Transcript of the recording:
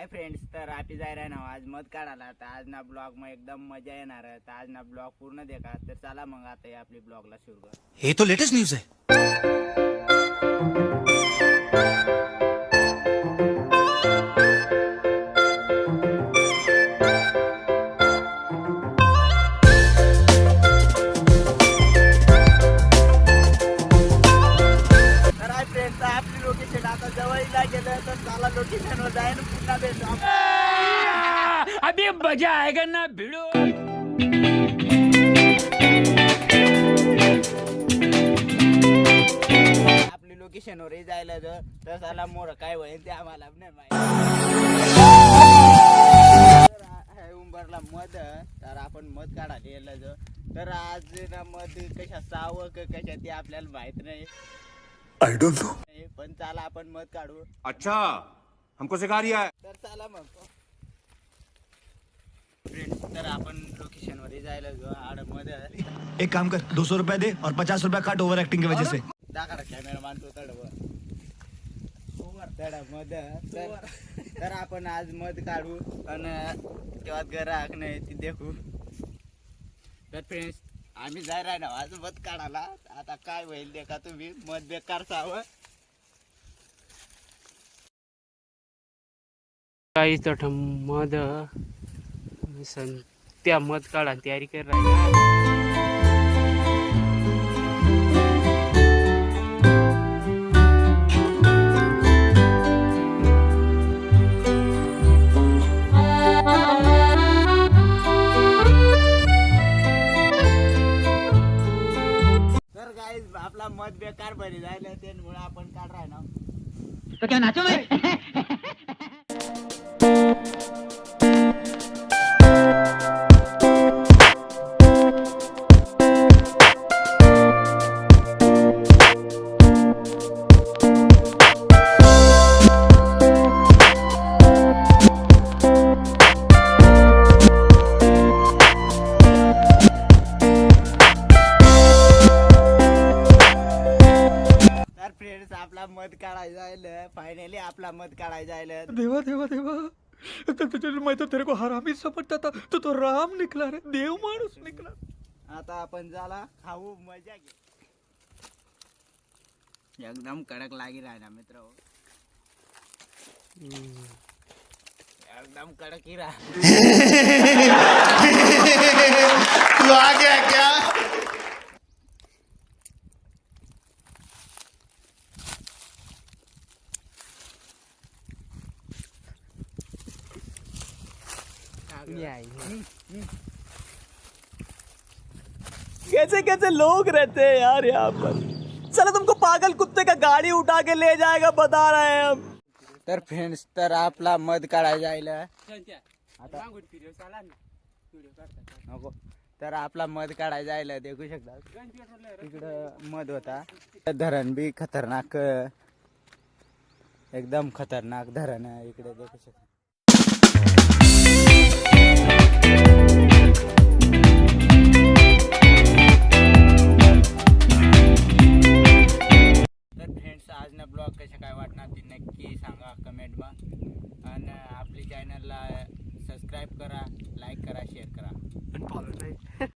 Hi friends, तर आपी जायला ना आज मध काढायला. तर आज ना ब्लॉग में एकदम मजा येणार आहे. तर आज ना ब्लॉग पूर्ण देखा. तर चला मग आता आपली ब्लॉगला सुरू कर. हे तो लेटेस्ट न्यूज है. तर हाय फ्रेंड्स, आपली लोकेशन आता जवळला गेलं तर चला लोकेशनवर जाईन पुन्हा भेटू. अभी मजा आएगा ना भिड़ो. आपली लोकेशनवर जायला तर चला मोर काय होईल ते आम्हाला नाही माहिती. उंबरला मध, तर आपण मध काढायला गेलं तर आज ना मध कशा सावं कशा ते आपल्याला माहित नाही. I don't know. पण चला आपण मध काढू. अच्छा, हमको सिखा रिया है. तर चला मग फ्रेंड्स, तर आपण लोकेशनवर जायला आड मध एक काम कर, 200 रुपया दे और 50 रुपया काट ओवर एक्टिंग की वजह से. दाखडा कॅमेरा मानतो मध. तर आपण आज मध काढू आणि तेव्हा ग्राहक नाही ती देखू. तर फ्रेंड्स, आम्ही जायला ना आज मध काढायला. आता काय होईल देखा तुम्ही. मध बेकार सावं. काही तर मध त्या मध काढा तयारी कर राहिला. तर गाईज आपला मध बेकार भरी जायला त्यामुळे आपण काढ राहिना. तो क्या नाचो मैं? तर फ्रेंड्स, आपला मध काढायला जायला. फायनली आपला मध काढायला जायला. देवा देवा देवा, मैं तो तेरे को हरामी समझता था, तो राम निकला रे, देव माणूस निकला. आता आपण झाला खाऊ मजा घे. एकदम कडक लागी राहिना मित्र. एकदम कडक ही राह. तू आ गया क्या? कैसे कैसे लोग रहते हैं यार यहाँ पर. चलो तुमको पागल कुत्ते का गाड़ी उठा के ले जाएगा, बता रहे हैं हम. तर फ्रेंड्स, तर आपला मध काढायला जायला. नको. तर आपला मध काढायला जायला देखू शकता. इकडं मध होता. धरण बी खतरनाक, एकदम खतरनाक धरण आहे इकडे देखू शकता.